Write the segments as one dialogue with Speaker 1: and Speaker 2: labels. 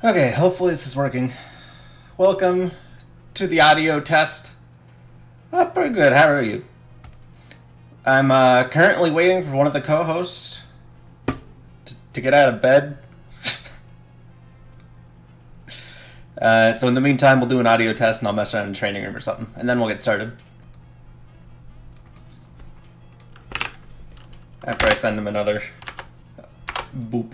Speaker 1: Okay, hopefully this is working. Welcome to the audio test. Pretty good. How are you? I'm currently waiting for one of the co-hosts to get out of bed. So in the meantime, we'll do an audio test and I'll mess around in the training room or something, and then we'll get started. After I send him another boop.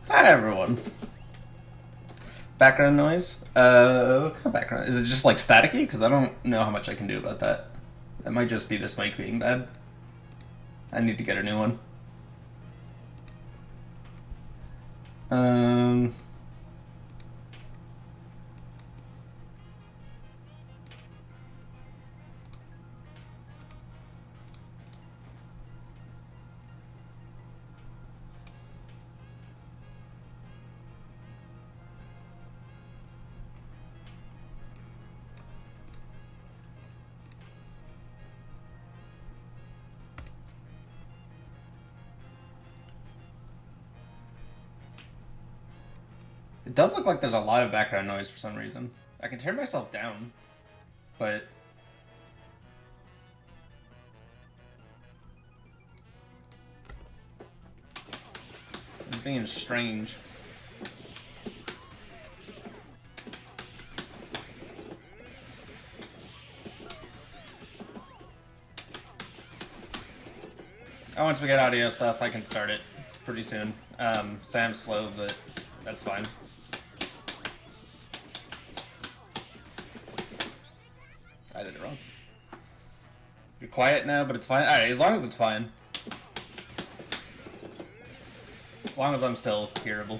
Speaker 1: Hi everyone. Background noise? What kind of background? Is it just like staticky? Because I don't know how much I can do about that. That might just be this mic being bad. I need to get a new one. It does look like there's a lot of background noise for some reason. I can turn myself down, but it's being strange. Once we get audio stuff, I can start it pretty soon. Sam's slow, but that's fine. I did it wrong. You're quiet now, but it's fine. Alright, as long as it's fine. As long as I'm still hearable.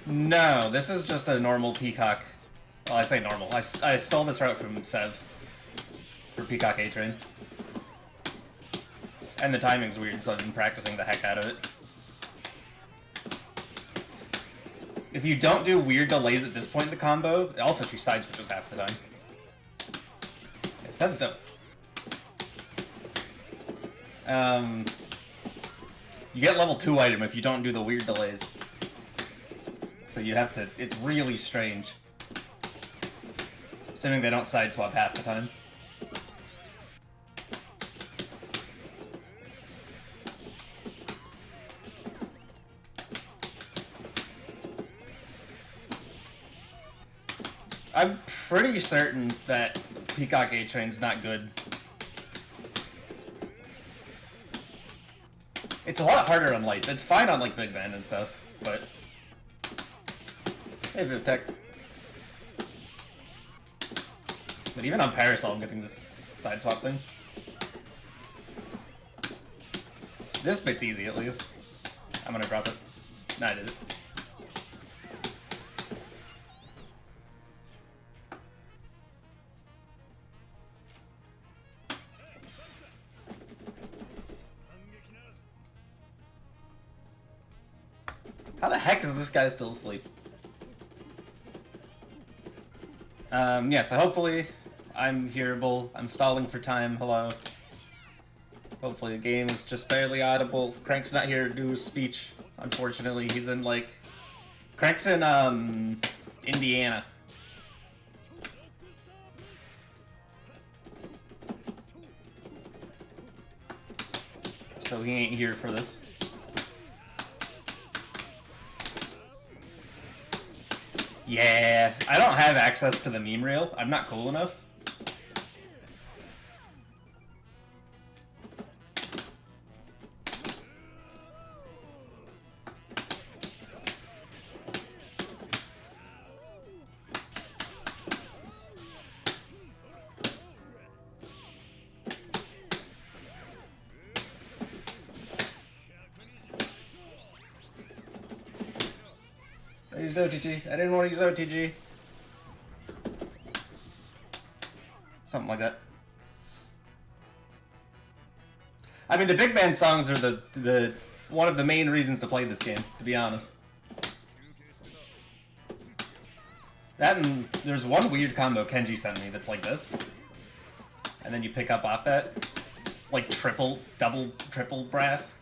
Speaker 1: No, this is just a normal Peacock. Well, I say normal. I stole this route from Sev for Peacock A-Train. And the timing's weird, so I've been practicing the heck out of it. If you don't do weird delays at this point in the combo, also she side switches half the time. Yeah, Sev's dope. You get level 2 item if you don't do the weird delays. So you have to, it's really strange. Assuming they don't side swap half the time. I'm pretty certain that Peacock A-Train's not good. It's a lot harder on lights. It's fine on like Big Band and stuff, but hey, Vivtech. But even on Parasol, I'm getting this side swap thing. This bit's easy, at least. I'm gonna drop it. Nah, I did it. How the heck is this guy still asleep? Yeah, so hopefully I'm hearable. I'm stalling for time. Hello. Hopefully the game is just barely audible. Crank's not here to do his speech. Unfortunately, he's in, like... Crank's in, Indiana. So he ain't here for this. Yeah, I don't have access to the meme reel. I'm not cool enough. I used OTG. I didn't want to use OTG. Something like that. I mean, the big band songs are the one of the main reasons to play this game, to be honest. That and there's one weird combo Kenji sent me that's like this. and then you pick up off that. It's like triple, double, triple brass.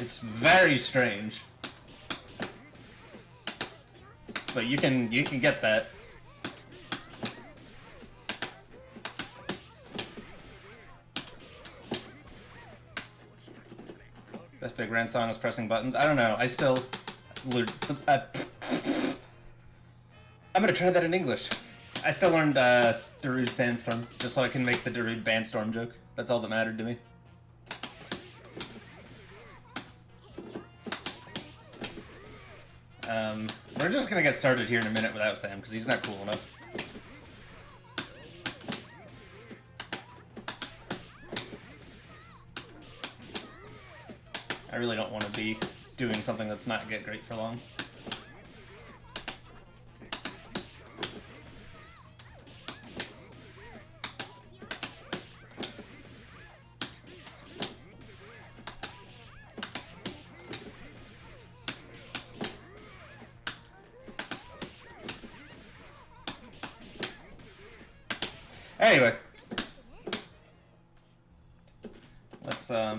Speaker 1: It's very strange. But you can get that. Best Big Red song is pressing buttons. I don't know. I still... I'm gonna try that in English. I still learned Darude Sandstorm, just so I can make the Darude Bandstorm joke. That's all that mattered to me. We're just gonna get started here in a minute without Sam, because he's not cool enough. I really don't want to be doing something that's not Get Great for long. Anyway, let's Hey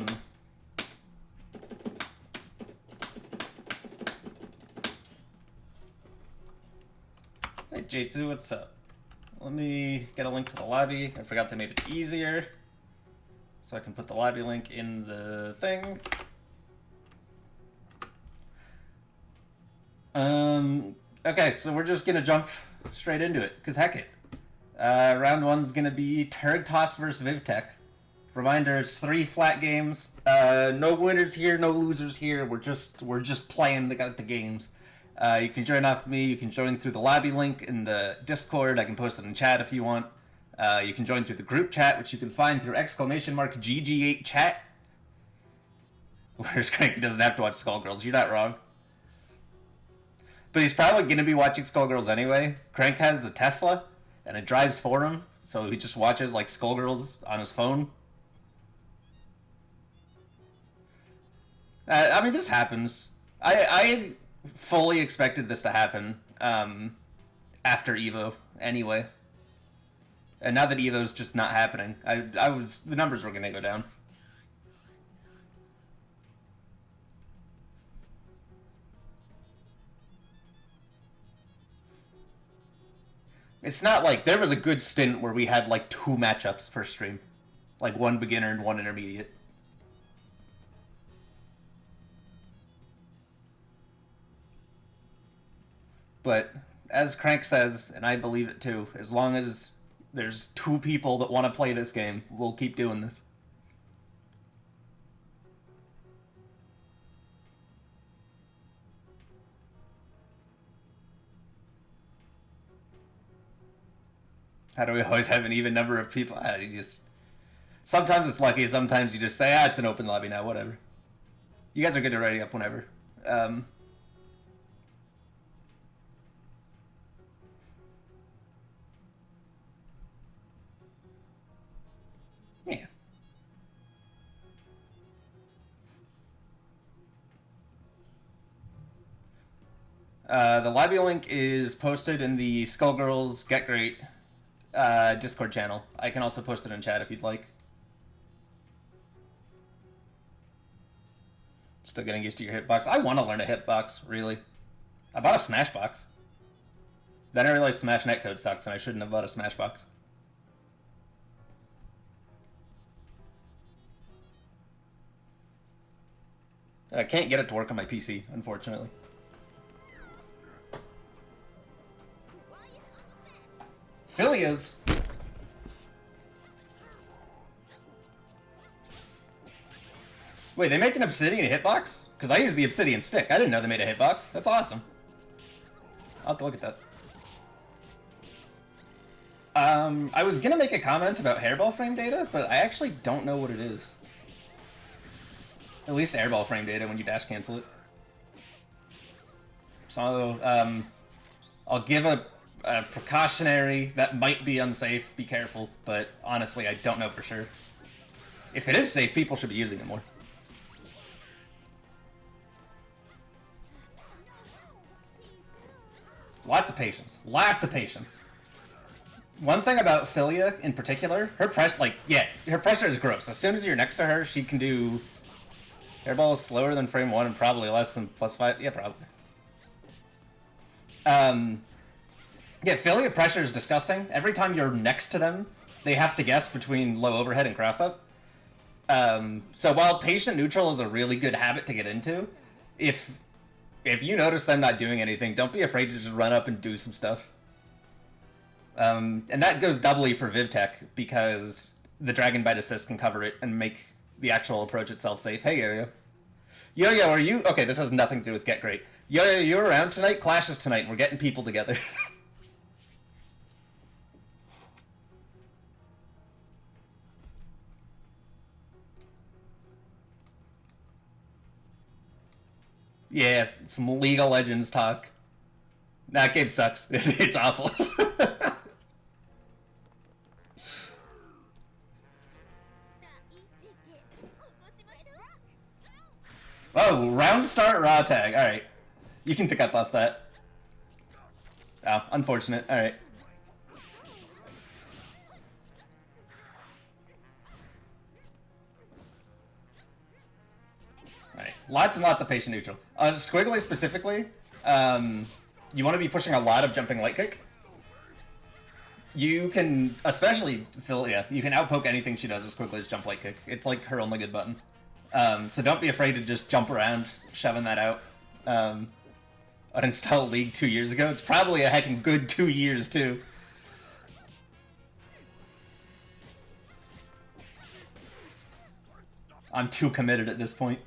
Speaker 1: J2, what's up? Let me get a link to the lobby. I forgot they made it easier, so I can put the lobby link in the thing. Okay, so we're just gonna jump straight into it, because heck it. Round one's gonna be Turgtos vs Vivtech. Reminder, it's 3 flat games. No winners here, no losers here. We're just playing the games. You can join off me. You can join through the lobby link in the Discord. I can post it in chat if you want. You can join through the group chat, which you can find through !GG8 chat. Whereas Cranky doesn't have to watch Skullgirls. You're not wrong. But he's probably gonna be watching Skullgirls anyway. Crank has a Tesla, and it drives for him, so he just watches like Skullgirls on his phone. I mean, this happens. I fully expected this to happen after Evo, anyway. And now that Evo's just not happening, the numbers were gonna go down. It's not like there was a good stint where we had like 2 matchups per stream, like 1 beginner and 1 intermediate. But as Crank says, and I believe it too, as long as there's 2 people that want to play this game, we'll keep doing this. How do we always have an even number of people? Sometimes it's lucky, sometimes you just say, it's an open lobby now, whatever. You guys are good at ready up whenever. Yeah. The lobby link is posted in the Skullgirls Get Gr8 Discord channel. I can also post it in chat if you'd like. Still getting used to your hitbox. I want to learn a hitbox, really. I bought a Smashbox. Then I realized Smash netcode sucks and I shouldn't have bought a Smashbox. I can't get it to work on my PC, unfortunately. Philias! Wait, they make an Obsidian hitbox? Because I use the Obsidian stick. I didn't know they made a hitbox. That's awesome. I'll have to look at that. I was gonna make a comment about hairball frame data, but I actually don't know what it is. At least airball frame data when you dash cancel it. So, I'll give a precautionary that might be unsafe, be careful, but honestly, I don't know for sure. If it is safe, people should be using it more. Lots of patience. Lots of patience. One thing about Philia in particular, her pressure, her pressure is gross. As soon as you're next to her, she can do airball is slower than frame 1 and probably less than +5. Yeah, probably. Yeah, Philia pressure is disgusting. Every time you're next to them, they have to guess between low overhead and cross-up. So while patient neutral is a really good habit to get into, if you notice them not doing anything, don't be afraid to just run up and do some stuff. And that goes doubly for VivTech, because the Dragon Bite Assist can cover it and make the actual approach itself safe. Hey, Yo-Yo. Yo-Yo, are you... Okay, this has nothing to do with Get Great. Yo-Yo, you around tonight? Clashes tonight, and we're getting people together. Yes, some League of Legends talk. That game sucks. It's awful. Oh, round start raw tag. Alright. You can pick up off that. Oh, unfortunate. Alright. Alright. Lots and lots of patient neutral. Squiggly specifically, you want to be pushing a lot of jumping light kick. You can, especially Philia, you can outpoke anything she does with Squiggly's jump light kick. It's like her only good button. So don't be afraid to just jump around, shoving that out. Uninstalled League 2 years ago. It's probably a heckin' good 2 years, too. I'm too committed at this point.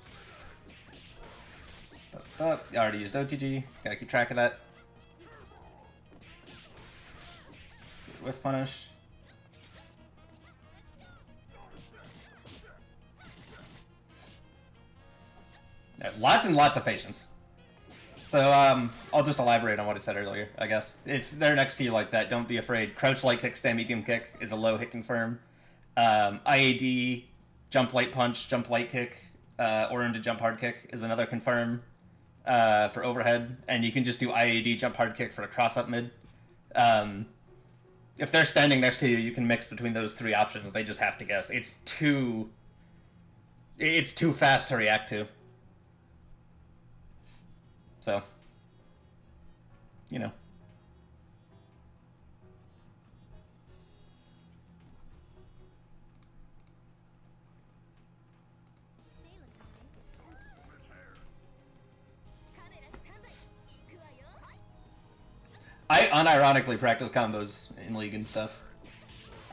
Speaker 1: Oh, I already used OTG. Gotta keep track of that. Whiff punish. Yeah, lots and lots of patience. So, I'll just elaborate on what I said earlier, I guess. If they're next to you like that, don't be afraid. Crouch light kick, stand medium kick is a low hit confirm. IAD, jump light punch, jump light kick, or into jump hard kick is another confirm for overhead. And you can just do IAD, jump hard kick for a cross up mid. If they're standing next to you, you can mix between those three options. They just have to guess. It's too fast to react to. So, you know. I unironically practice combos in League and stuff.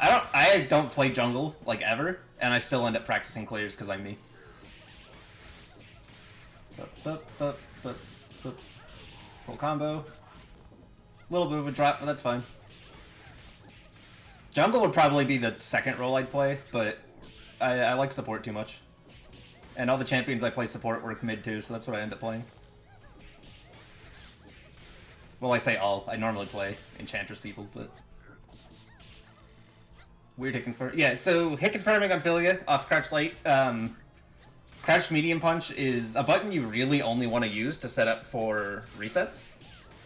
Speaker 1: I don't play jungle, like, ever, and I still end up practicing clears because I'm me. Full combo. Little bit of a drop, but that's fine. Jungle would probably be the second role I'd play, but I like support too much. And all the champions I play support work mid too, so that's what I end up playing. Well, I say all. I normally play Enchantress people, but... Weird hit confirm. Yeah, so hit confirming on Philia off Crouch Light. Crouch Medium Punch is a button you really only want to use to set up for resets.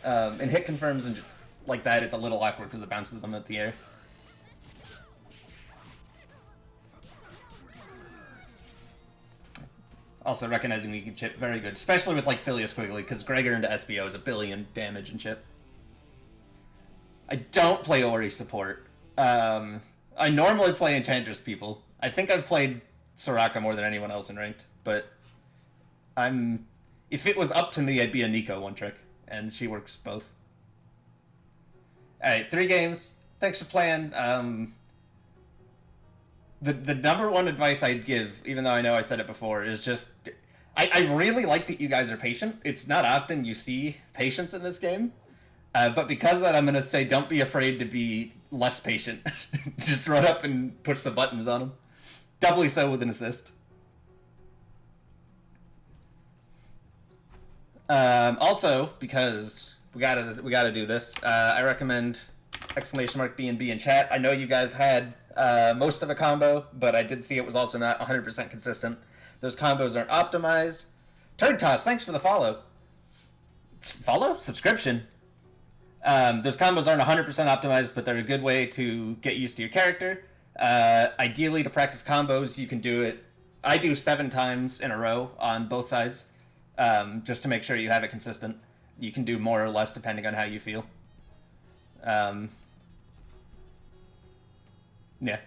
Speaker 1: And hit confirms and like that, it's a little awkward because it bounces them at the air. Also recognizing we can chip, very good. Especially with like Philia Squiggly, because Gregor into SBO is 1 billion damage and chip. I don't play Ori support. I normally play Enchantress people. I think I've played Soraka more than anyone else in ranked, but if it was up to me, I'd be a Nico one trick, and she works both. Alright, 3 games. Thanks for playing. The number one advice I'd give, even though I know I said it before, is just... I really like that you guys are patient. It's not often you see patience in this game. But because of that, I'm going to say don't be afraid to be less patient. Just run up and push the buttons on them. Doubly so with an assist. Also, because we gotta do this, I recommend !B&B in chat. I know you guys had most of a combo, but I did see it was also not 100% consistent. Those combos aren't optimized. Turd Toss, thanks for the follow. Follow? Subscription. Those combos aren't 100% optimized, but they're a good way to get used to your character. Ideally, to practice combos, you can do it. I do 7 times in a row on both sides, just to make sure you have it consistent. You can do more or less depending on how you feel. Yeah.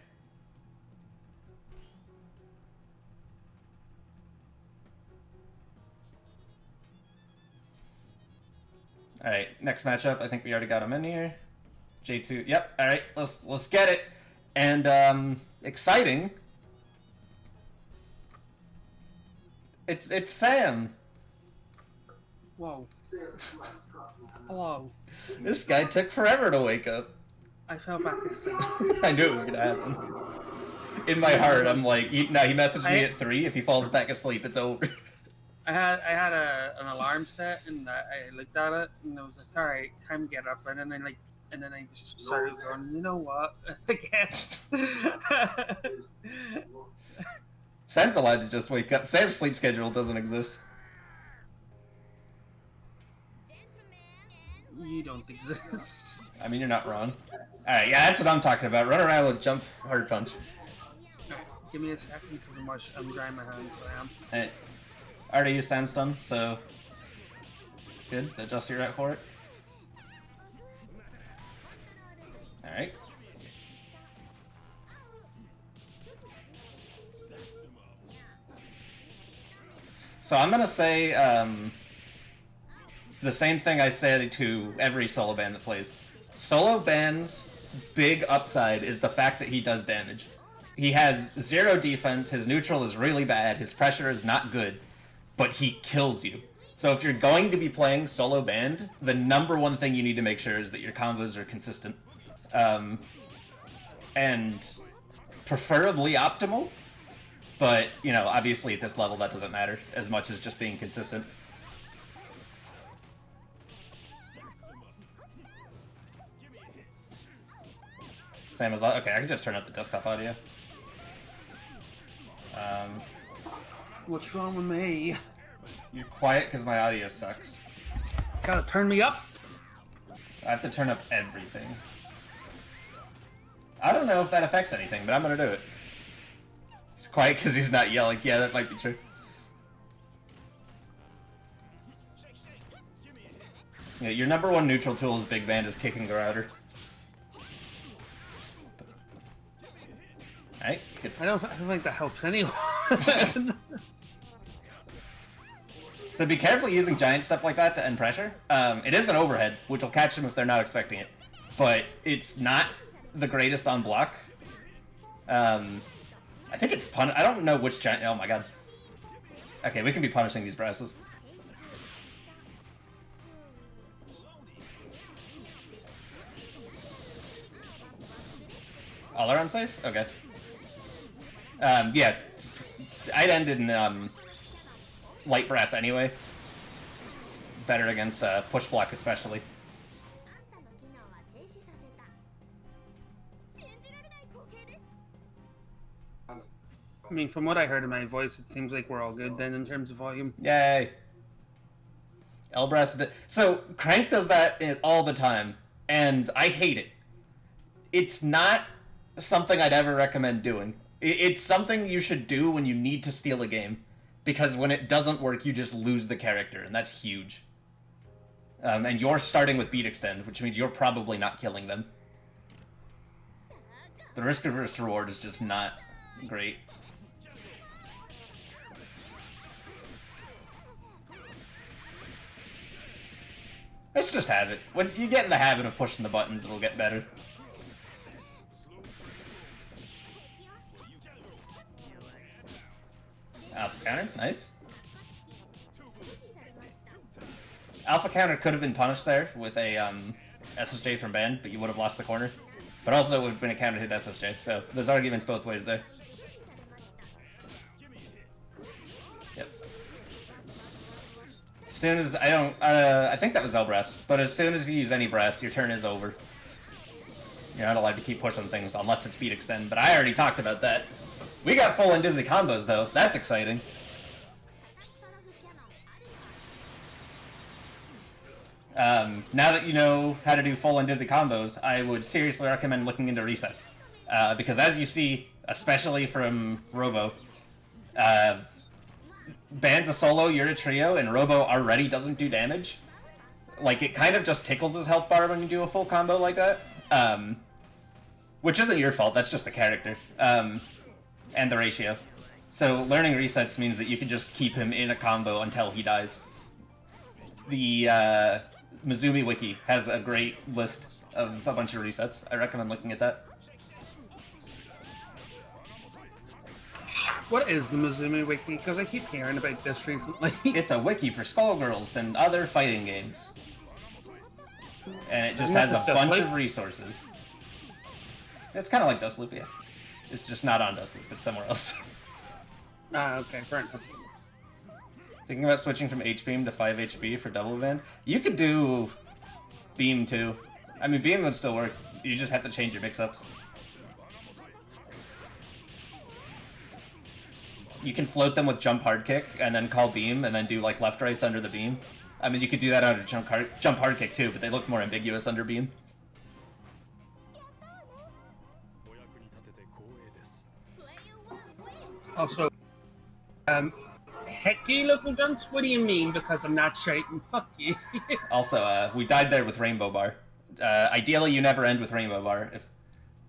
Speaker 1: All right, next matchup. I think we already got him in here. J2. Yep. All right, let's get it. And exciting. It's Sam.
Speaker 2: Whoa. Hello.
Speaker 1: This guy took forever to wake up.
Speaker 2: I fell back asleep.
Speaker 1: I knew it was gonna happen. In my heart, I'm like, he messaged me at 3. If he falls back asleep, it's over.
Speaker 2: I had an alarm set, and I looked at it, and I was like, all right, time to get up. And then I just started going, you know what? I guess.
Speaker 1: Sam's allowed to just wake up. Sam's sleep schedule doesn't exist.
Speaker 2: You don't exist.
Speaker 1: I mean, you're not wrong. Alright, yeah, that's what I'm talking about. Run around with jump hard punch.
Speaker 2: Give me a second, because I'm drying my hands, so I am.
Speaker 1: Alright. I already used Sandstone, so... Good, adjust your right for it. Alright. So I'm gonna say, the same thing I say to every solo band that plays. Solo band's big upside is the fact that he does damage. He has 0 defense, his neutral is really bad, his pressure is not good, but he kills you. So if you're going to be playing solo band, the #1 thing you need to make sure is that your combos are consistent. And preferably optimal, but, you know, obviously at this level that doesn't matter as much as just being consistent. Same as... Okay, I can just turn up the desktop audio.
Speaker 2: What's wrong with me?
Speaker 1: You're quiet because my audio sucks.
Speaker 2: Gotta turn me up?
Speaker 1: I have to turn up everything. I don't know if that affects anything, but I'm gonna do it. He's quiet because he's not yelling. Yeah, that might be true. Yeah, your #1 neutral tool is Big Band is kicking the router. Alright, good.
Speaker 2: I don't think that helps anyone.
Speaker 1: So be careful using giant stuff like that to end pressure. It is an overhead, which will catch them if they're not expecting it. But it's not the greatest on block. I think it's I don't know which giant... Oh my god. Okay, we can be punishing these brasses. All are unsafe? Okay. Yeah. I'd end in light brass anyway. It's better against push block especially.
Speaker 2: I mean, from what I heard in my voice, it seems like we're all good then in terms of volume.
Speaker 1: Yay. L-brass... So, Crank does that all the time, and I hate it. It's not something I'd ever recommend doing. It's something you should do when you need to steal a game, because when it doesn't work, you just lose the character, and that's huge. And you're starting with beat extend, which means you're probably not killing them. The risk versus reward is just not great. Let's just have it. When you get in the habit of pushing the buttons, it'll get better. Alpha counter, nice. Alpha counter could have been punished there with a SSJ from band, but you would have lost the corner. But also it would have been a counter hit SSJ, so there's arguments both ways there. Yep. As soon as I think that was L-brass, but as soon as you use any brass, your turn is over. You're not allowed to keep pushing things unless it's beat extend, but I already talked about that. We got full and dizzy combos though, that's exciting. Now that you know how to do full and dizzy combos, I would seriously recommend looking into resets. Because as you see, especially from Robo, bans a solo, you're a trio, and Robo already doesn't do damage. Like, it kind of just tickles his health bar when you do a full combo like that. Which isn't your fault, that's just the character. And the ratio. So learning resets means that you can just keep him in a combo until he dies. The Mizumi Wiki has a great list of a bunch of resets. I recommend looking at that.
Speaker 2: What is the Mizumi Wiki? Because I keep hearing about this recently.
Speaker 1: It's a wiki for Skullgirls and other fighting games. And it just has a bunch of resources. It's kind of like Dustloop, yeah. It's just not on Dustloop, it's somewhere else.
Speaker 2: Okay, fair enough.
Speaker 1: Thinking about switching from H-Beam to 5 HP for double band? You could do Beam too. I mean, Beam would still work. You just have to change your mix-ups. You can float them with jump hard kick and then call Beam and then do like left rights under the beam. I mean, you could do that under jump hard kick too, but they look more ambiguous under Beam.
Speaker 2: Also, heck you, local dunks? What do you mean? Because I'm not shouting, fuck you.
Speaker 1: Also, we died there with Rainbow Bar. Ideally, you never end with Rainbow Bar.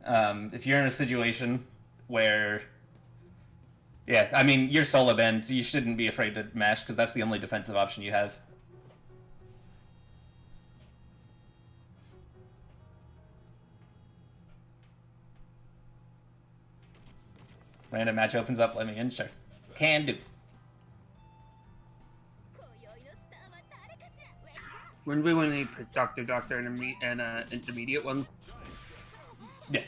Speaker 1: If you're in a situation where... Yeah, I mean, you're solo banned, you shouldn't be afraid to mash, because that's the only defensive option you have. Random match opens up, let me in, sure. Can do.
Speaker 2: When we want to need Doctor and an intermediate one.
Speaker 1: Yeah.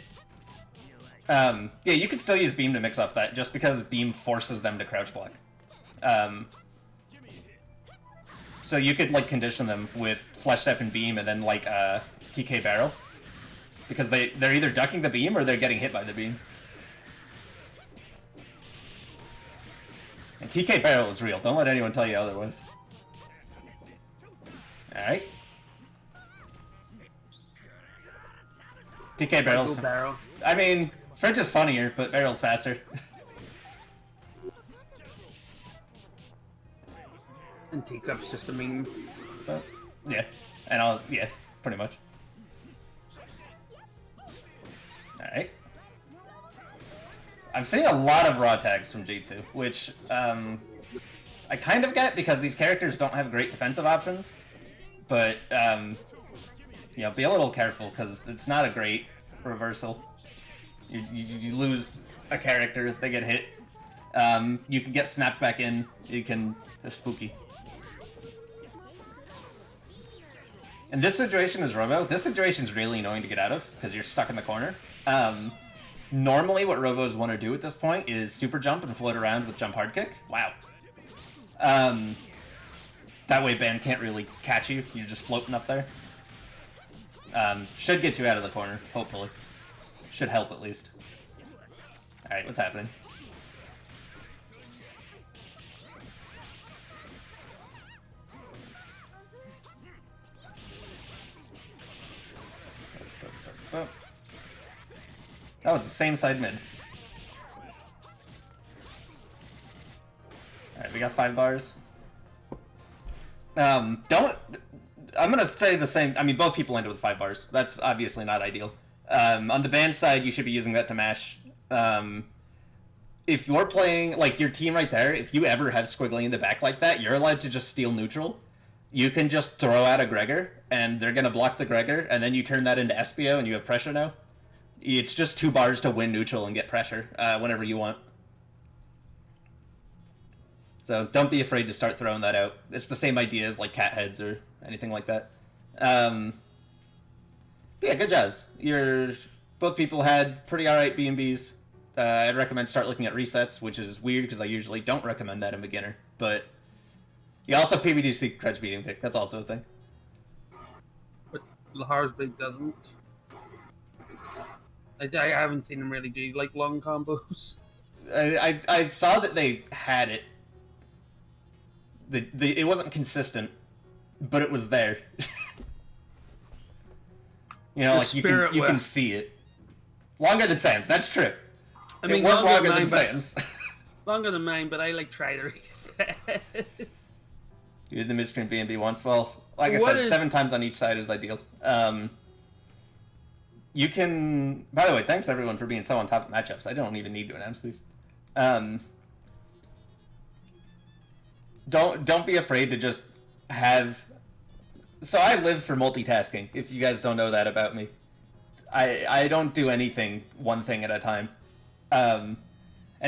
Speaker 1: Yeah, you could still use Beam to mix off that, just because Beam forces them to crouch block. So you could, like, condition them with Flesh Step and Beam and then, like, TK Barrel. Because they're either ducking the beam or they're getting hit by the beam. And TK Barrel is real, don't let anyone tell you otherwise. Alright. TK Barrel's...
Speaker 2: Barrel.
Speaker 1: I mean... French is funnier, but Barrel's faster.
Speaker 2: And Teacup's just a meme.
Speaker 1: But, yeah. Yeah, pretty much. Alright. I'm seeing a lot of raw tags from G2, which, I kind of get because these characters don't have great defensive options. But, you know, be a little careful because it's not a great reversal. You lose a character if they get hit. You can get snapped back in. It's spooky. And this situation is Robo. This situation is really annoying to get out of because you're stuck in the corner. Normally what Robos want to do at this point is super jump and float around with jump hard kick. Wow. That way Ban can't really catch you. You're just floating up there. Should get you out of the corner, hopefully. Should help at least. Alright, what's happening? That was the same side mid. Alright, we got 5 bars. I'm gonna say the same. I mean, both people ended with 5 bars. That's obviously not ideal. On the band side, you should be using that to mash. If you're playing, like, your team right there, if you ever have Squiggly in the back like that, you're allowed to just steal neutral. You can just throw out a Gregor, and they're gonna block the Gregor, and then you turn that into Espio, and you have pressure now. It's just 2 bars to win neutral and get pressure whenever you want. So don't be afraid to start throwing that out. It's the same idea as, like, cat heads or anything like that. Yeah, good jobs. Both people had pretty alright B&Bs. I'd recommend start looking at resets, which is weird because I usually don't recommend that in beginner. But you also PBDC crutch beating pick. That's also a thing.
Speaker 2: But Lahar's big doesn't. I haven't seen him really do like long combos.
Speaker 1: I saw that they had it. It wasn't consistent. but it was there. You know,
Speaker 2: The
Speaker 1: like you
Speaker 2: spirit
Speaker 1: can
Speaker 2: was.
Speaker 1: see it. Longer than Sam's, that's true.
Speaker 2: I mean,
Speaker 1: it was longer than
Speaker 2: mine,
Speaker 1: Sam's.
Speaker 2: Longer than mine, but I like try to reset.
Speaker 1: You did the miscreant B&B once. Well, like I
Speaker 2: What
Speaker 1: said,
Speaker 2: is-
Speaker 1: 7 times on each side is ideal. You can... By the way, thanks everyone for being so on top of matchups. I don't even need to announce these. Don't be afraid to just have... So I live for multitasking, if you guys don't know that about me. I don't do anything one thing at a time. And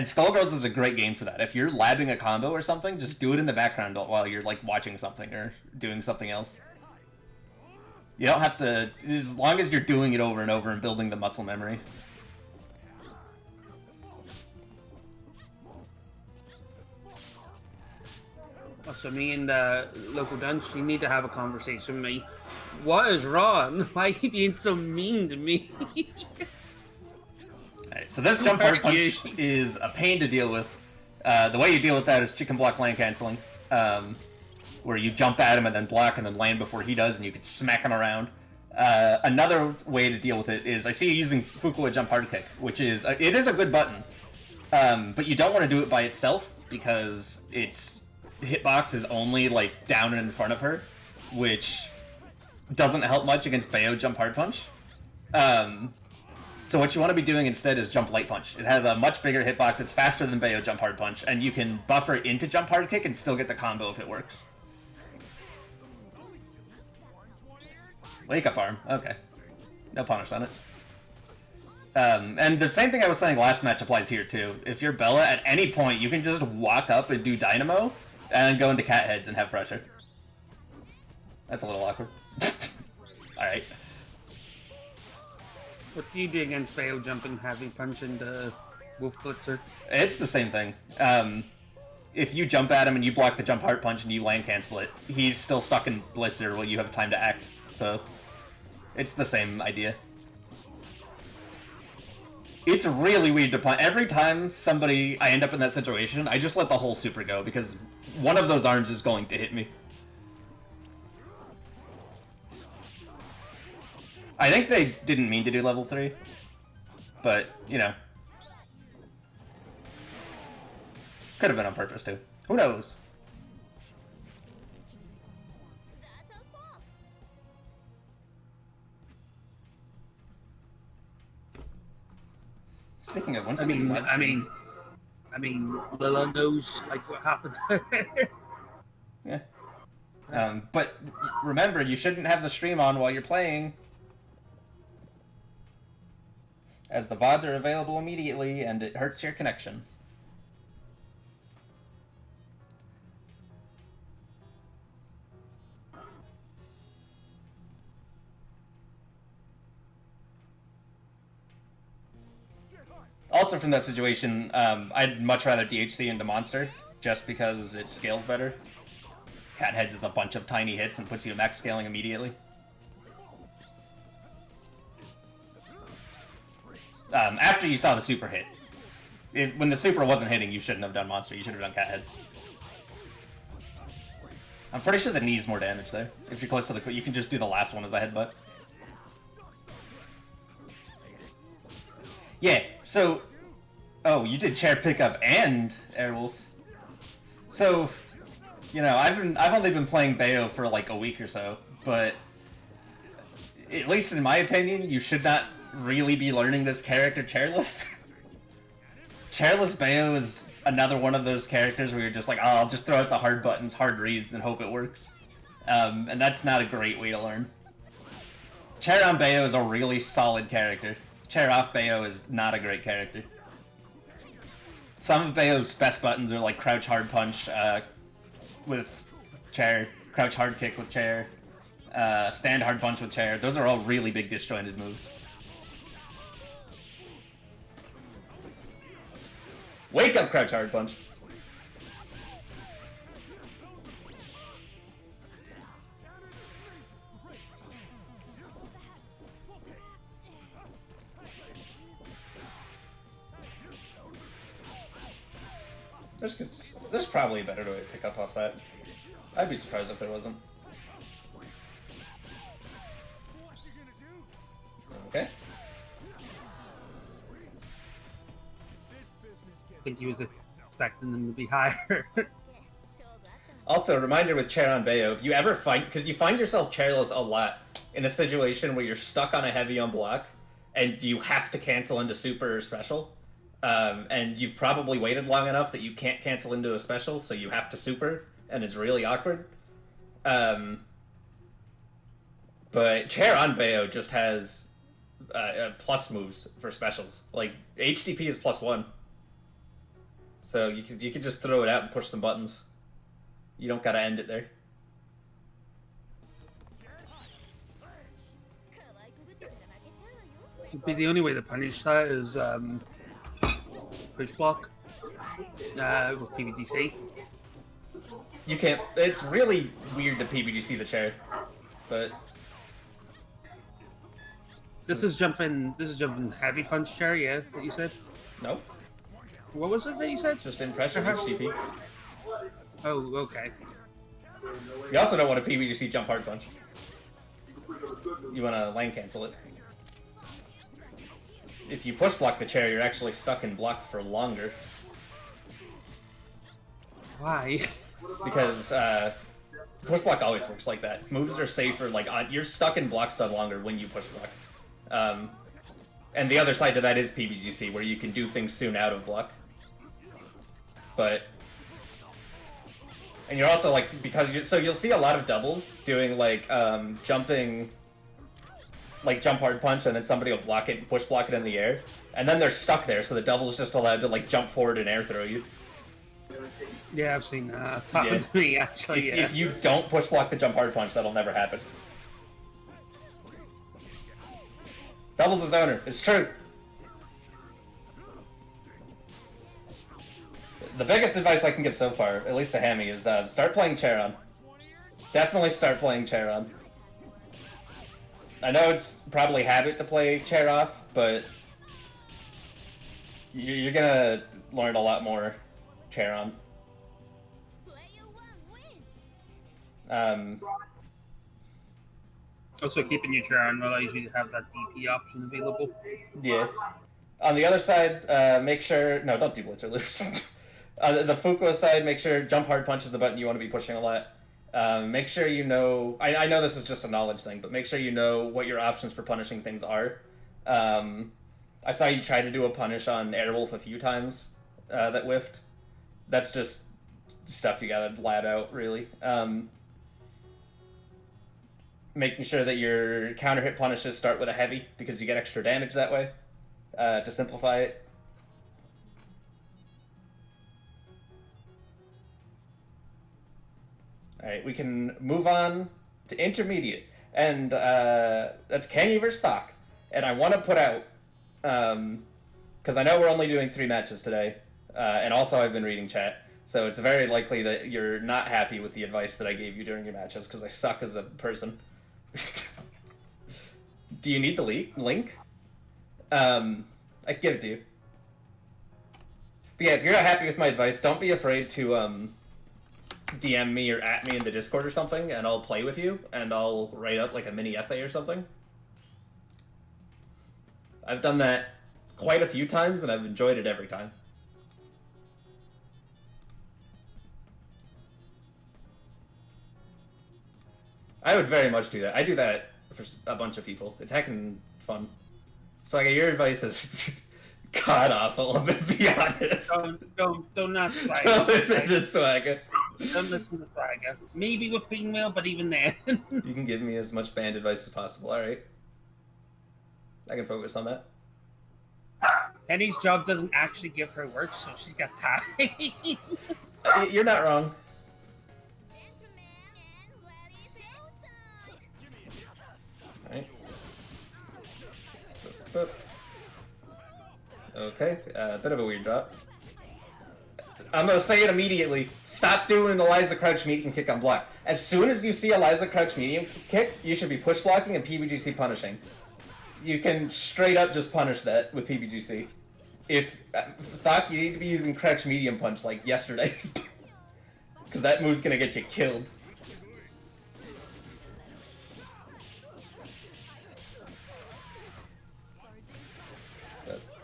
Speaker 1: Skullgirls is a great game for that. If you're labbing a combo or something, just do it in the background while you're like watching something or doing something else. You don't have to, as long as you're doing it over and over and building the muscle memory.
Speaker 2: So me and the local dance, you need to have a conversation with me. What is wrong? Why are you being so mean to me?
Speaker 1: Alright, so this jump hard punch is a pain to deal with. The way you deal with that is chicken block land canceling, where you jump at him and then block and then land before he does, and you can smack him around. Another way to deal with it is, I see you using Fukuwa jump hard kick, which is, it is a good button, but you don't want to do it by itself because its hitbox is only like down and in front of her, which doesn't help much against Bayo jump hard punch. So what you want to be doing instead is jump light punch. It has a much bigger hitbox, it's faster than Bayo jump hard punch, and you can buffer into jump hard kick and still get the combo if it works. Wake up arm, okay. No punish on it. And the same thing I was saying last match applies here too. If you're Bella, at any point you can just walk up and do Dynamo, and go into cat heads and have pressure. That's a little awkward. Alright.
Speaker 2: What do you do against Bayo jumping heavy punch into Wolf Blitzer?
Speaker 1: It's the same thing. If you jump at him and you block the jump hard punch and you land cancel it, he's still stuck in Blitzer while you have time to act. So, it's the same idea. It's really weird to punch. Every time I end up in that situation, I just let the whole super go because one of those arms is going to hit me. I think they didn't mean to do level 3, but, you know. Could have been on purpose, too. Who knows? Speaking of,
Speaker 2: I mean, Lila knows like what happened there.
Speaker 1: Yeah. But remember, you shouldn't have the stream on while you're playing, as the VODs are available immediately and it hurts your connection. Also from that situation, I'd much rather DHC into Monster, just because it scales better. Cat Heads is a bunch of tiny hits and puts you to max scaling immediately. After you saw the super hit. When the super wasn't hitting, you shouldn't have done Monster, you should have done Cat Heads. I'm pretty sure the knee's more damage there. If you're close to the... You can just do the last one as a headbutt. Yeah, so... Oh, you did chair pickup and Airwolf. So, you know, I've only been playing Bayo for like a week or so, but at least in my opinion, you should not really be learning this character chairless. Chairless Bayo is another one of those characters where you're just like, oh, I'll just throw out the hard buttons, hard reads, and hope it works. And that's not a great way to learn. Chair on Bayo is a really solid character. Chair off Bayo is not a great character. Some of Bayo's best buttons are like crouch hard punch with chair, crouch hard kick with chair, stand hard punch with chair. Those are all really big disjointed moves. Wake up, crouch hard punch. There's probably a better way to pick up off that. I'd be surprised if there wasn't. Okay.
Speaker 2: I think he was expecting them to be higher.
Speaker 1: Also, a reminder with chair on Bayo, if you ever find, because you find yourself chairless a lot in a situation where you're stuck on a heavy on block and you have to cancel into super or special, and you've probably waited long enough that you can't cancel into a special, so you have to super, and it's really awkward. But chair on Bayo just has plus moves for specials. Like, HDP is +1. So you could just throw it out and push some buttons. You don't gotta end it there.
Speaker 2: It'd be the only way to punish that is push block with PBGC.
Speaker 1: You can't. It's really weird to PBGC the chair, but
Speaker 2: This is jumping heavy punch chair, yeah, that you said?
Speaker 1: no,
Speaker 2: What was it that you said?
Speaker 1: just in pressure HDP.
Speaker 2: Oh, okay.
Speaker 1: You also don't want to PBGC jump hard punch. You want to lane cancel it. If you push block the chair, you're actually stuck in block for longer.
Speaker 2: Why?
Speaker 1: Because push block always works like that. Moves are safer. Like you're stuck in block stun longer when you push block. And the other side to that is PBGC, where you can do things soon out of block. But and you're also like so you'll see a lot of doubles doing like jumping, like jump hard punch, and then somebody will block it, push block it in the air, and then they're stuck there. So the double's just allowed to like jump forward and air throw you.
Speaker 2: Yeah, I've seen that. It's happened to me, actually.
Speaker 1: If you don't push block the jump hard punch, that'll never happen. Double's a zoner. It's true. The biggest advice I can give so far, at least to Hammy, is start playing Charon. Definitely start playing Charon. I know it's probably habit to play chair off, but you're gonna learn a lot more Charon.
Speaker 2: Also, keeping your chair on allows you to have that DP option available.
Speaker 1: Yeah. On the other side, make sure... No, don't do blitz or loops. On the Fukuo side, make sure jump hard punch is the button you want to be pushing a lot. Make sure you know... I know this is just a knowledge thing, but make sure you know what your options for punishing things are. I saw you try to do a punish on Airwolf a few times that whiffed. That's just stuff you gotta lab out, really. Making sure that your counter hit punishes start with a heavy, because you get extra damage that way, to simplify it. Alright, we can move on to intermediate. And that's Kenny versus Stock. And I want to put out, because I know we're only doing 3 matches today, and also I've been reading chat, so it's very likely that you're not happy with the advice that I gave you during your matches, because I suck as a person. Do you need the link? I can give it to you. But yeah, if you're not happy with my advice, don't be afraid to DM me or at me in the Discord or something, and I'll play with you, and I'll write up like a mini essay or something. I've done that quite a few times, and I've enjoyed it every time. I would very much do that. I do that for a bunch of people. It's heckin' fun. So, like, your advice is god awful, I'm gonna be honest.
Speaker 2: Don't not swag.
Speaker 1: Don't listen to Swagger.
Speaker 2: Don't listen to Swagger. Maybe with female, but even then.
Speaker 1: You can give me as much band advice as possible, alright? I can focus on that.
Speaker 2: Penny's job doesn't actually give her work, so she's got time.
Speaker 1: You're not wrong. Alright. Okay, bit of a weird drop. I'm gonna say it immediately. Stop doing Eliza Crouch medium kick on block. As soon as you see Eliza Crouch medium kick, you should be push blocking and PBGC punishing. You can straight up just punish that with PBGC. If Thok, you need to be using Crouch medium punch like yesterday. Because that move's gonna get you killed.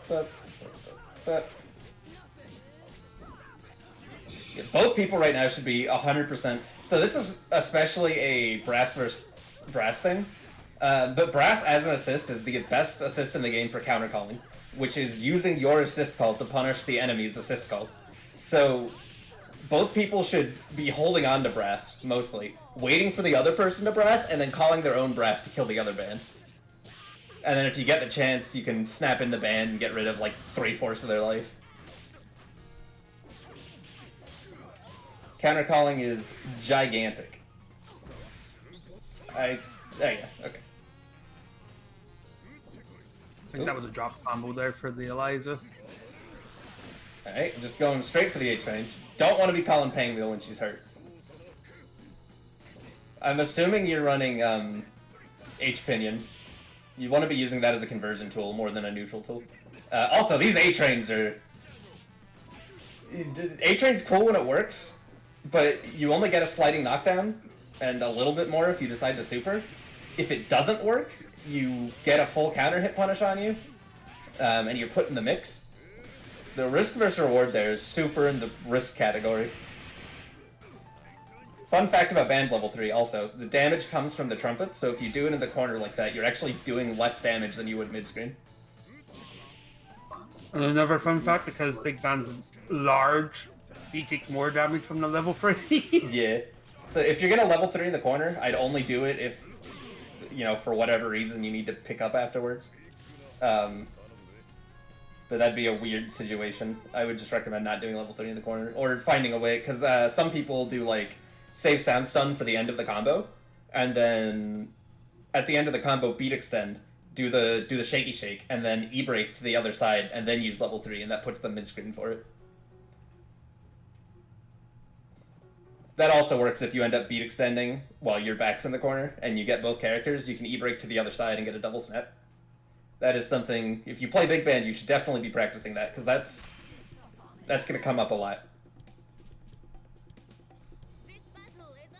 Speaker 1: Yeah, both people right now should be 100%. So this is especially a brass versus brass thing. But brass as an assist is the best assist in the game for countercalling, which is using your assist call to punish the enemy's assist call. So both people should be holding on to brass, mostly, waiting for the other person to brass, and then calling their own brass to kill the other band. And then if you get the chance, you can snap in the band and get rid of like 3/4 of their life. Countercalling is gigantic. There you go, okay.
Speaker 2: I think that was a drop combo there for the Eliza.
Speaker 1: Alright, just going straight for the H-Train. Don't want to be calling Pangwheel when she's hurt. I'm assuming you're running H-Pinion. You want to be using that as a conversion tool more than a neutral tool. Also, these A-Trains are... A-Train's cool when it works, but you only get a sliding knockdown, and a little bit more if you decide to super. If it doesn't work, you get a full counter hit punish on you, and you're put in the mix. The risk versus reward there is super in the risk category. Fun fact about band level 3 also, the damage comes from the trumpets, so if you do it in the corner like that, you're actually doing less damage than you would mid-screen.
Speaker 2: And another fun fact, because Big Band's large, he takes more damage from the level 3.
Speaker 1: Yeah. So if you're gonna level 3 in the corner, I'd only do it if, you know, for whatever reason you need to pick up afterwards. But that'd be a weird situation. I would just recommend not doing level 3 in the corner, or finding a way, because some people do, like, save sound stun for the end of the combo, and then at the end of the combo beat extend, do the shaky shake, and then E-break to the other side, and then use level 3, and that puts them mid-screen for it. That also works if you end up beat extending while your back's in the corner, and you get both characters, you can E-break to the other side and get a double snap. That is something, if you play Big Band, you should definitely be practicing that, because that's going to come up a lot.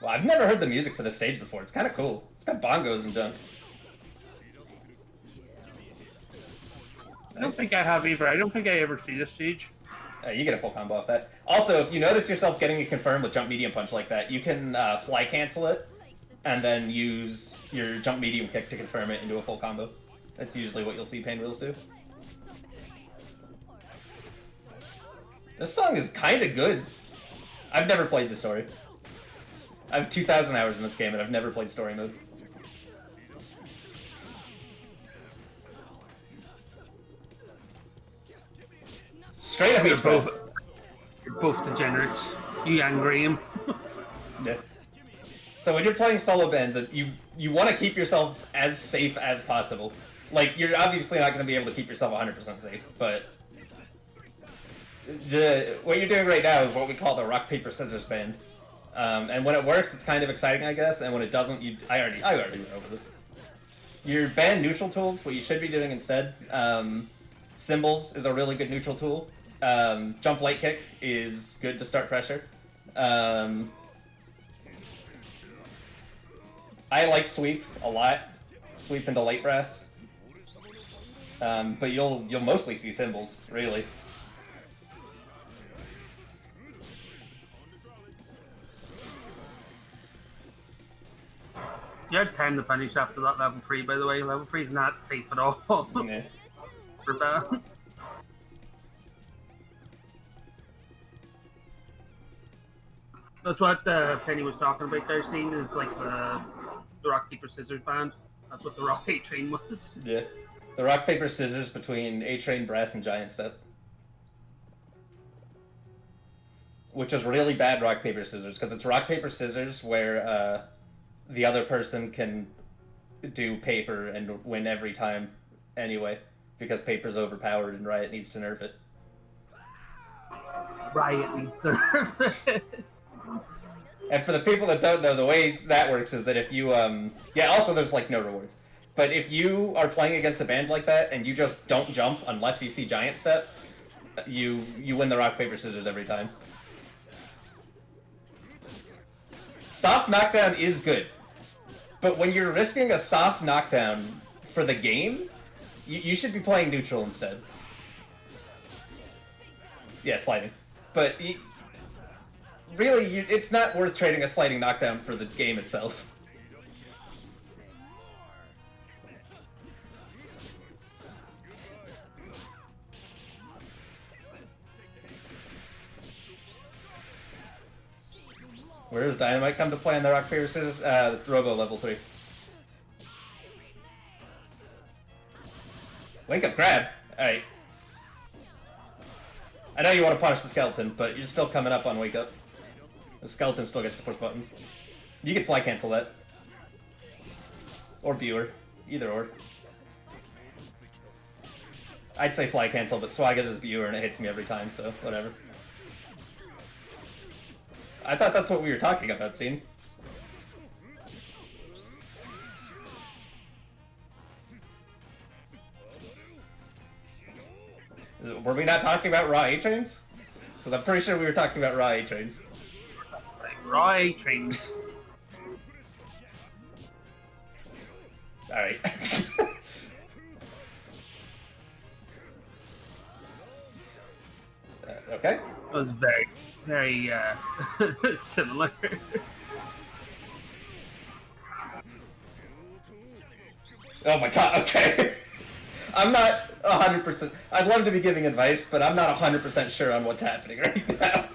Speaker 1: Well, I've never heard the music for this stage before. It's kind of cool. It's got bongos and junk.
Speaker 2: I don't think I have either. I don't think I ever see this stage.
Speaker 1: You get a full combo off that. Also, if you notice yourself getting it confirmed with jump medium punch like that, you can fly cancel it, and then use your jump medium kick to confirm it into a full combo. That's usually what you'll see Painwheels do. This song is kind of good. I've never played the story. I have 2,000 hours in this game, and I've never played story mode. Straight up,
Speaker 2: you're both degenerates. You and Graham.
Speaker 1: Yeah. So when you're playing solo band, you want to keep yourself as safe as possible. Like, you're obviously not going to be able to keep yourself 100% safe, but what you're doing right now is what we call the rock paper scissors band. And when it works, it's kind of exciting, I guess. And when it doesn't, I already went over this. Your band neutral tools, what you should be doing instead. Cymbals is a really good neutral tool. Jump light kick is good to start pressure. I like sweep a lot. Sweep into light brass. But you'll mostly see cymbals, really.
Speaker 2: You had time to finish after that level 3, by the way. Level 3 is not safe at all.
Speaker 1: Yeah.
Speaker 2: For bad. That's what Penny was talking about there, seeing is like the rock, paper, scissors band. That's what the rock A-Train was.
Speaker 1: Yeah. The rock, paper, scissors between A-Train, brass, and giant step. Which is really bad rock, paper, scissors, because it's rock, paper, scissors where the other person can do paper and win every time anyway, because paper's overpowered and Riot needs to nerf it.
Speaker 2: Riot needs to nerf it.
Speaker 1: And for the people that don't know, the way that works is that if you, yeah, also there's, like, no rewards. But if you are playing against a band like that, and you just don't jump unless you see Giant Step, you win the rock, paper, scissors every time. Soft knockdown is good. But when you're risking a soft knockdown for the game, you should be playing neutral instead. Yeah, sliding. But really, it's not worth trading a sliding knockdown for the game itself. Where does Dynamite come to play in the Rock Paper Scissors? Robo level 3. Wake up, grab! Alright. I know you want to punish the skeleton, but you're still coming up on wake up. The skeleton still gets to push buttons. You can fly cancel that. Or viewer. Either or. I'd say fly cancel, but swag it as viewer and it hits me every time, so whatever. I thought that's what we were talking about, Scene. Were we not talking about raw A-trains? Because I'm pretty sure we were talking about raw A-trains.
Speaker 2: Raw A-trains.
Speaker 1: Alright. Okay.
Speaker 2: That was very, very similar.
Speaker 1: Oh my god, okay. I'm not 100%. I'd love to be giving advice, but I'm not 100% sure on what's happening right now.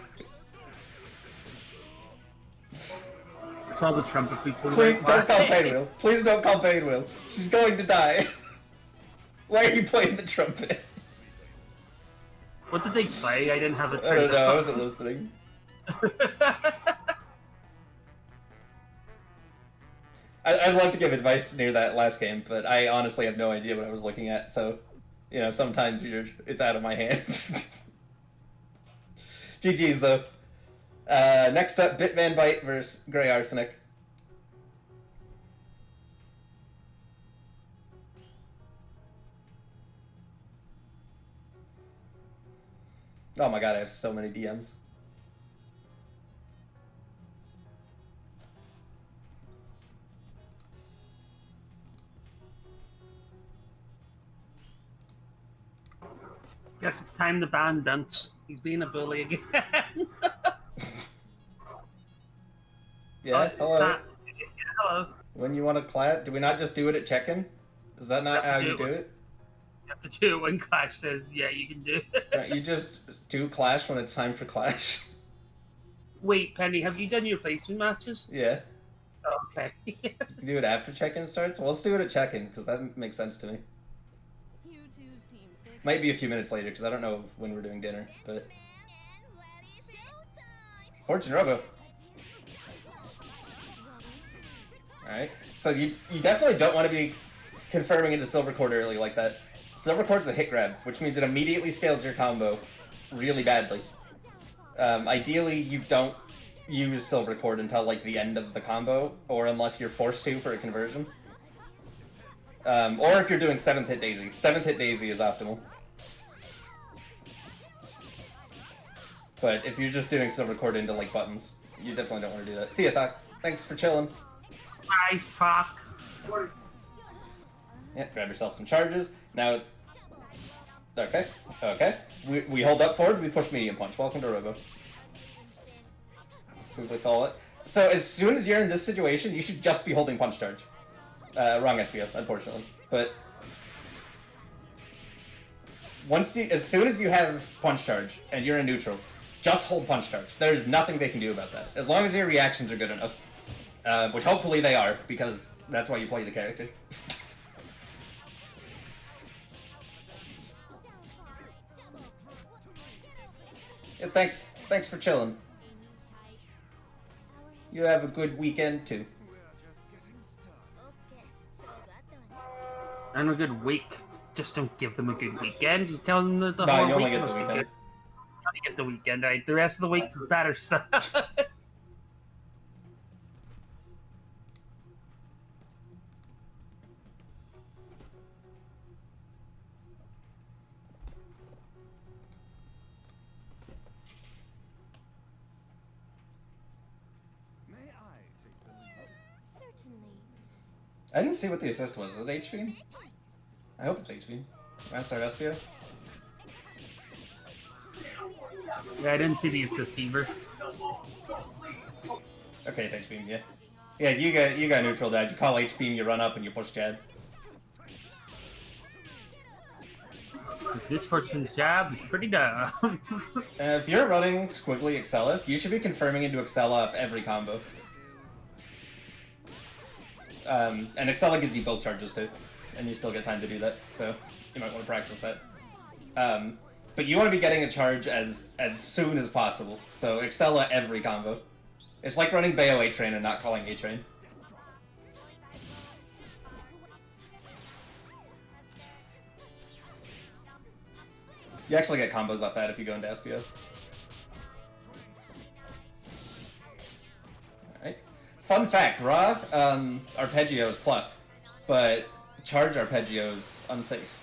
Speaker 2: Call the trumpet people.
Speaker 1: Please don't call Painwheel. Please don't call Painwheel. She's going to die. Why are you playing the trumpet?
Speaker 2: What did they play? I didn't have it.
Speaker 1: I don't know. I wasn't listening. I'd love to give advice near that last game, but I honestly have no idea what I was looking at. So, you know, sometimes it's out of my hands. GG's though. Next up, Bitman Bite versus Grey Arsenic. Oh my god, I have so many DMs.
Speaker 2: Guess it's time to ban Dunce. He's being a bully again.
Speaker 1: Yeah, hello.
Speaker 2: Hello.
Speaker 1: When you want to clash, do we not just do it at check-in? Is that not how you do it?
Speaker 2: You have to do it when Clash says, yeah, you can do it.
Speaker 1: Right, you just do Clash when it's time for Clash.
Speaker 2: Wait, Penny, have you done your placement matches?
Speaker 1: Yeah.
Speaker 2: Oh, okay.
Speaker 1: You can do it after check-in starts? Well, let's do it at check-in, because that makes sense to me. Might be a few minutes later, because I don't know when we're doing dinner, but... Fortune Robo. Alright, so you definitely don't want to be confirming into Silver Cord early like that. Silver Cord's a hit grab, which means it immediately scales your combo really badly. Ideally, you don't use Silver Cord until like the end of the combo, or unless you're forced to for a conversion. Or if you're doing 7th hit Daisy. 7th hit Daisy is optimal. But if you're just doing Silver Cord into like buttons, you definitely don't want to do that. See ya, Thok. Thanks for chilling.
Speaker 2: Bye, fuck.
Speaker 1: Yeah, grab yourself some charges. Now, okay, okay. We hold up forward, we push medium punch. Welcome to Robo. Smoothly follow it. So as soon as you're in this situation, you should just be holding punch charge. Wrong SBO, unfortunately. But as soon as you have punch charge and you're in neutral, just hold punch charge. There's nothing they can do about that. As long as your reactions are good enough. Which hopefully they are, because that's why you play the character. Yeah, thanks for chilling. You have a good weekend too.
Speaker 2: And a good week. Just don't give them a good weekend. Just tell them that the
Speaker 1: No,
Speaker 2: whole
Speaker 1: you only
Speaker 2: week
Speaker 1: get the
Speaker 2: must be
Speaker 1: weekend.
Speaker 2: good. You only get the weekend, right? The rest of the week better stuff.
Speaker 1: I didn't see what the assist was. Was it HP? I hope it's HP. Can I start SPO?
Speaker 2: Yeah, I didn't see the assist either.
Speaker 1: Okay, it's H-beam, yeah. Yeah, you got neutral dad. You call H-beam, you run up, and you push Jad.
Speaker 2: This person's jab is pretty dumb.
Speaker 1: If you're running Squiggly Excella, you should be confirming into Excella off every combo. And Excella gives you both charges too, and you still get time to do that, so you might want to practice that. But you want to be getting a charge as soon as possible, so Excella every combo. It's like running Bayo A-Train and not calling A-Train. You actually get combos off that if you go into SPO. Alright. Fun fact, raw arpeggio is plus, but charge arpeggio is unsafe.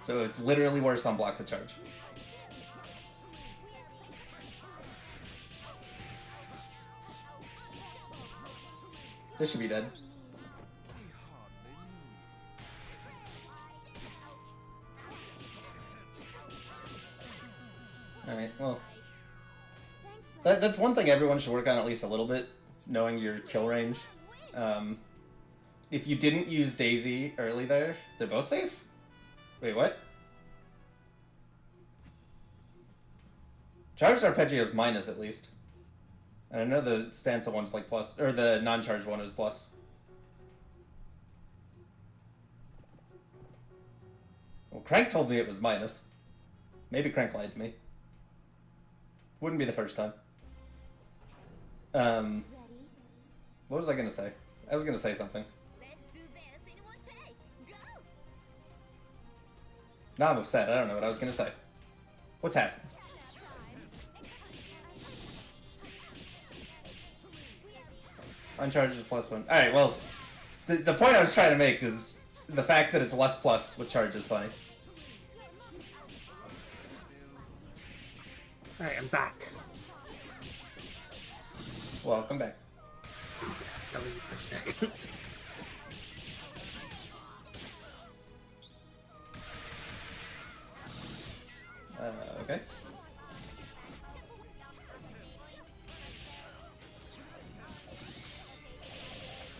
Speaker 1: So it's literally worse on block with charge. This should be dead. Alright, well. That's one thing everyone should work on at least a little bit, knowing your kill range. If you didn't use Daisy early there, they're both safe? Wait, what? Charged arpeggio is minus at least. And I know the stanza one's like plus, or the non-charged one is plus. Well, Crank told me it was minus. Maybe Crank lied to me. Wouldn't be the first time. What was I gonna say? I was gonna say something. Now I'm upset. I don't know what I was gonna say. What's happening? Uncharged is +1. Alright, well, the point I was trying to make is the fact that it's less plus with charge is funny.
Speaker 2: Alright, I'm back.
Speaker 1: Welcome back.
Speaker 2: I'll leave you for a second.
Speaker 1: Okay.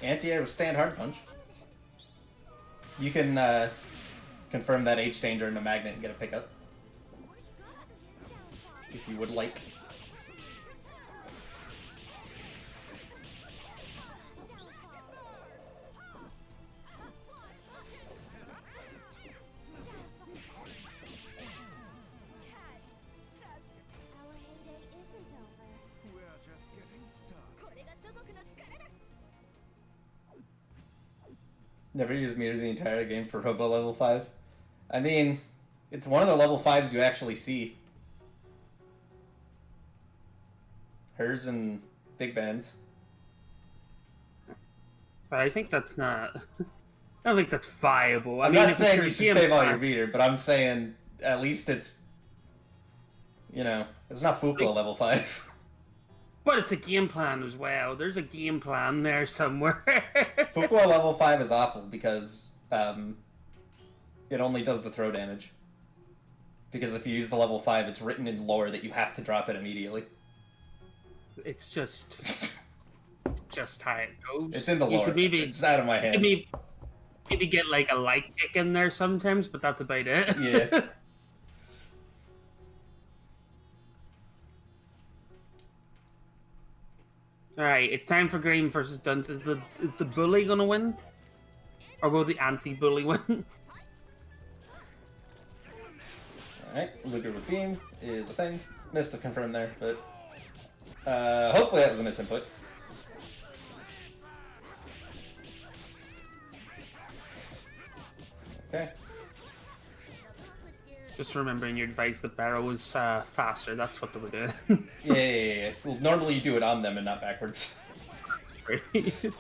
Speaker 1: Anti-air with stand hard punch. You can confirm that H danger into magnet and get a pickup. If you would like. Never used meter the entire game for Robo level 5. I mean, it's one of the level 5s you actually see. Hers and Big Bands.
Speaker 2: I think that's not... I don't think that's viable.
Speaker 1: I'm not saying you should save all your meter, but I'm saying at least it's... You know, it's not Fuqua level 5.
Speaker 2: But it's a game plan as well. There's a game plan there somewhere.
Speaker 1: Fuqua level 5 is awful because it only does the throw damage. Because if you use the level 5, it's written in lore that you have to drop it immediately.
Speaker 2: It's just how it goes.
Speaker 1: It's in the lore. It's out of my hands.
Speaker 2: Maybe get like a light kick in there sometimes, but that's about it.
Speaker 1: Yeah.
Speaker 2: Alright, it's time for Graham versus Dunce. Is the bully gonna win? Or will the anti-bully win?
Speaker 1: Alright, Luger with beam is a thing. Missed to confirm there, but hopefully that was a misinput. Okay.
Speaker 2: Just remembering your advice that Barrow was faster, that's what they were doing.
Speaker 1: Yeah. Well, normally you do it on them and not backwards. If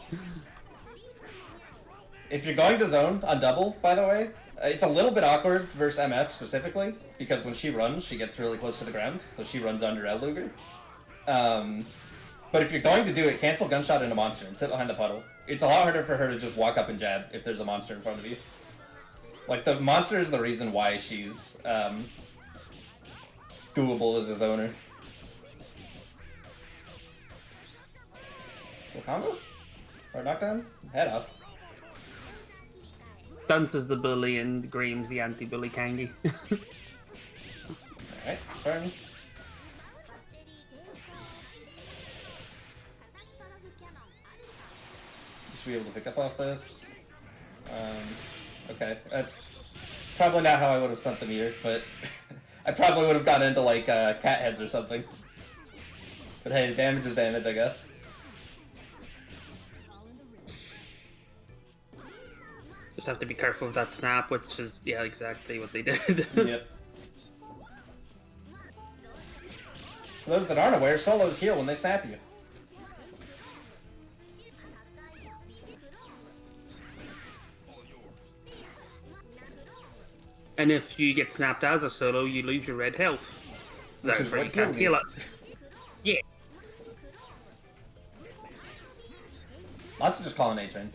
Speaker 1: you're going to zone on double, by the way, it's a little bit awkward versus MF specifically, because when she runs, she gets really close to the ground, so she runs under L Luger. But if you're going to do it, cancel gunshot into monster and sit behind the puddle. It's a lot harder for her to just walk up and jab if there's a monster in front of you. Like, the monster is the reason why she's doable as his owner. Full combo? Or knockdown? Head off.
Speaker 2: Dunce is the bully and Graham's the anti-bully Kangi.
Speaker 1: Alright, turns. Should be able to pick up off this. Okay, that's probably not how I would have spent the meter, but I probably would have gotten into like cat heads or something. But hey, damage is damage, I guess.
Speaker 2: Just have to be careful with that snap, which is, yeah, exactly what they did.
Speaker 1: Yep. For those that aren't aware, solos heal when they snap you.
Speaker 2: And if you get snapped as a solo, you lose your red health.
Speaker 1: Which is
Speaker 2: Therefore,
Speaker 1: what
Speaker 2: you can't
Speaker 1: kills
Speaker 2: heal
Speaker 1: you.
Speaker 2: it. Yeah.
Speaker 1: Lots of just calling A-Train.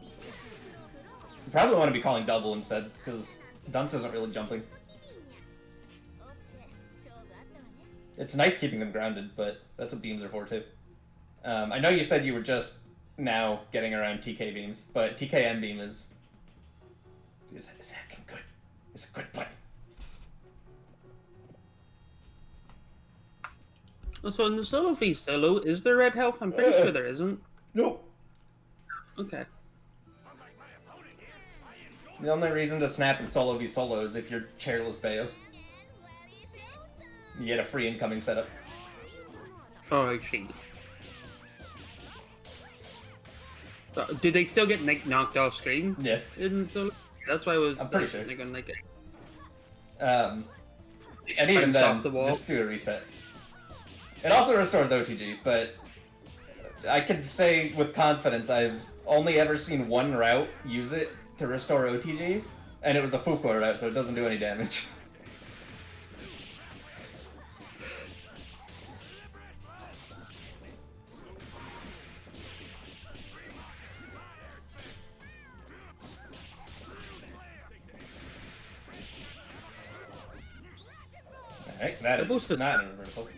Speaker 1: You probably want to be calling double instead, because Dunce isn't really jumping. It's nice keeping them grounded, but that's what beams are for too. I know you said you were just now getting around TK beams, but TKM beam is acting good. It's a good button.
Speaker 2: So in the solo v solo, is there red health? I'm pretty sure there isn't.
Speaker 1: No.
Speaker 2: Okay.
Speaker 1: The only reason to snap in solo v solo is if you're chairless Bayo. You get a free incoming setup.
Speaker 2: Oh, I see. Do they still get knocked off screen?
Speaker 1: Yeah.
Speaker 2: In solo? That's why I was.
Speaker 1: I'm pretty sure.
Speaker 2: Thinking, like,
Speaker 1: And even
Speaker 2: bounce off
Speaker 1: then,
Speaker 2: the wall.
Speaker 1: just do a reset. It also restores OTG, but I can say with confidence I've only ever seen one route use it to restore OTG, and it was a Fuqua route, so it doesn't do any damage. Alright, that is not a reversal.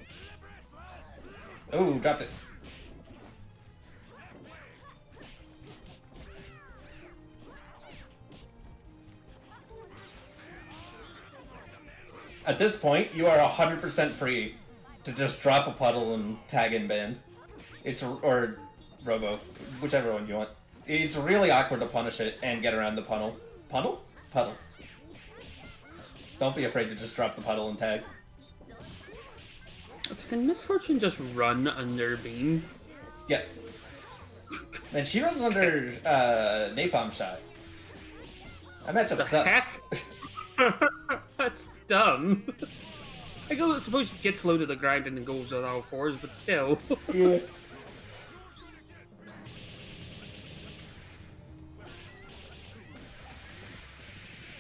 Speaker 1: Oh, dropped it. At this point, you are 100% free to just drop a puddle and tag in band. Or Robo, whichever one you want. It's really awkward to punish it and get around the puddle. Puddle? Puddle. Don't be afraid to just drop the puddle and tag.
Speaker 2: Can Misfortune just run under beam?
Speaker 1: Yes. And she runs under Napalm Shot. That matchup sucks.
Speaker 2: Heck? That's dumb. I suppose it gets low to the ground and then goes on all fours, but still.
Speaker 1: Yeah.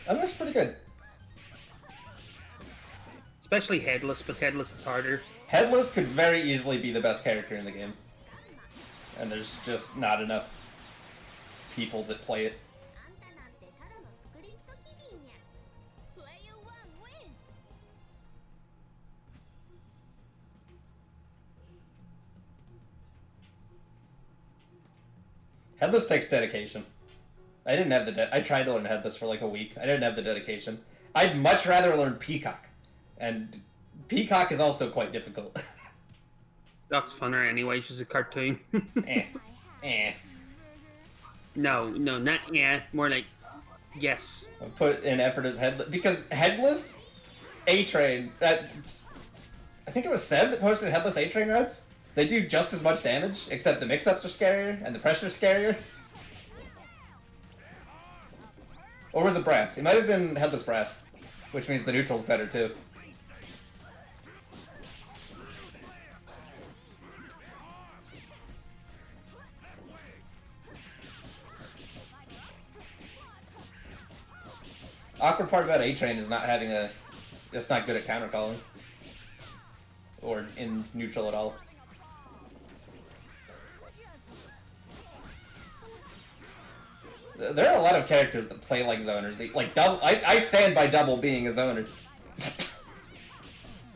Speaker 1: That looks pretty good.
Speaker 2: Especially Headless, but Headless is harder.
Speaker 1: Headless could very easily be the best character in the game. And there's just not enough people that play it. Headless takes dedication. I didn't have I tried to learn Headless for like a week. I didn't have the dedication. I'd much rather learn Peacock. And Peacock is also quite difficult.
Speaker 2: Duck's funner anyway, she's a cartoon.
Speaker 1: Eh.
Speaker 2: No, not yeah. More like, yes.
Speaker 1: I'll put in effort as Headless. Because Headless A-Train... I think it was Sev that posted Headless A-Train routes. They do just as much damage, except the mix-ups are scarier and the pressure's scarier. Or was it Brass? It might have been Headless Brass, which means the neutral's better too. Awkward part about A-Train is not having it's not good at counter calling. Or in neutral at all. There are a lot of characters that play like zoners. Like double, I stand by double being a zoner.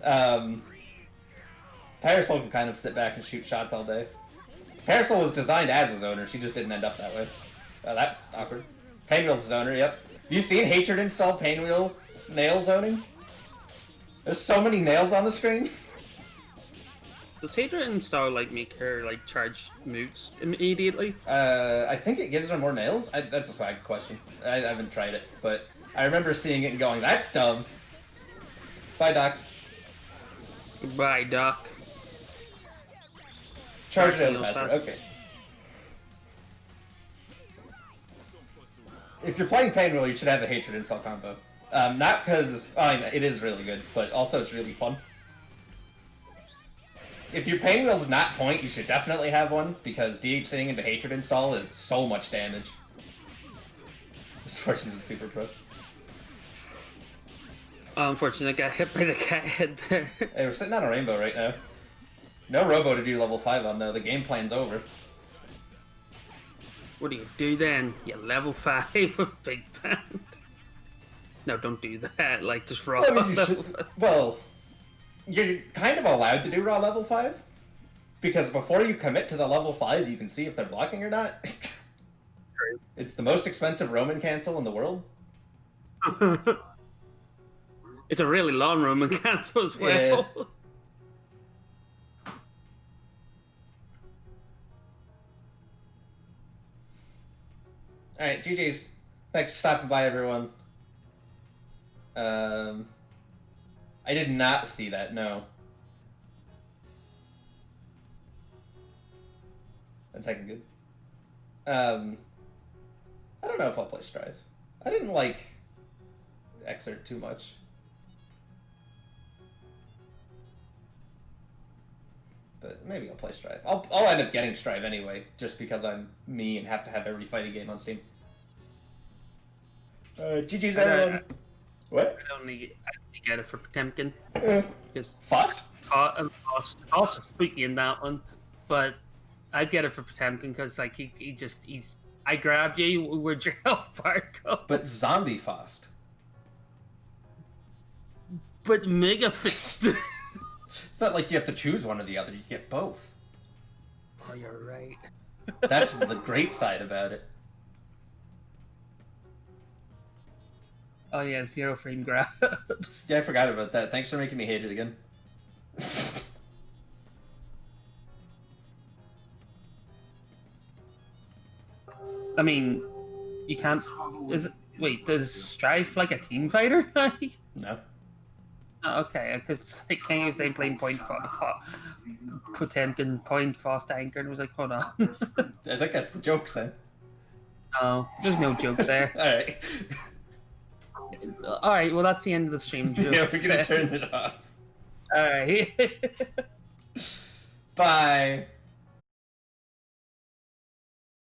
Speaker 1: Parasol can kind of sit back and shoot shots all day. Parasol was designed as a zoner, she just didn't end up that way. Oh, that's awkward. Painwheel's a zoner, yep. You seen Hatred install Painwheel nail zoning? There's so many nails on the screen.
Speaker 2: Does Hatred install like make her like charge moves immediately?
Speaker 1: I think it gives her more nails. That's a swag question. I haven't tried it, but I remember seeing it and going, "That's dumb." Bye, Doc.
Speaker 2: Goodbye, Doc.
Speaker 1: Charge nails master. Okay. If you're playing Painwheel, you should have a Hatred install combo. Not because it is really good, but also it's really fun. If your Painwheel's not point, you should definitely have one, because DHCing into Hatred install is so much damage. Misfortune's a super pro.
Speaker 2: Unfortunately, I got hit by the cat head there.
Speaker 1: Hey, we're sitting on a rainbow right now. No Robo to do level 5 on, though. The game plan's over.
Speaker 2: What do you do then? You level 5 with Big Band. No, don't do that. Like, just raw level 5.
Speaker 1: Well, you're kind of allowed to do raw level 5. Because before you commit to the level 5, you can see if they're blocking or not.
Speaker 2: True.
Speaker 1: It's the most expensive Roman cancel in the world.
Speaker 2: It's a really long Roman cancel as well.
Speaker 1: Yeah. Alright, GG's. Thanks for stopping by, everyone. I did not see that, no. That's heckin' good. I don't know if I'll play Strive. I didn't like Exert too much. But maybe I'll play Strive. I'll end up getting Strive anyway, just because I'm me and have to have every fighting game on Steam. GG's everyone. What?
Speaker 2: I only get it for Potemkin.
Speaker 1: Fost?
Speaker 2: Fost is spooky in that one, but I get it for Potemkin because like he's I grab you, where'd your health bar go?
Speaker 1: But zombie Fost.
Speaker 2: But Mega Fist.
Speaker 1: It's not like you have to choose one or the other, you get both.
Speaker 2: Oh, you're right.
Speaker 1: That's the great side about it.
Speaker 2: Oh yeah, 0 frame grabs.
Speaker 1: Yeah, I forgot about that. Thanks for making me hate it again.
Speaker 2: I mean, you can't... Wait, does Strife like a team fighter?
Speaker 1: No.
Speaker 2: Oh, okay, because I can't use name playing point Potemkin point fast anchor, and was like, hold on.
Speaker 1: I think that's the joke, son.
Speaker 2: No, there's no joke there.
Speaker 1: Alright.
Speaker 2: Alright, well that's the end of the stream.
Speaker 1: Yeah, we're gonna turn it off.
Speaker 2: Alright.
Speaker 1: Bye.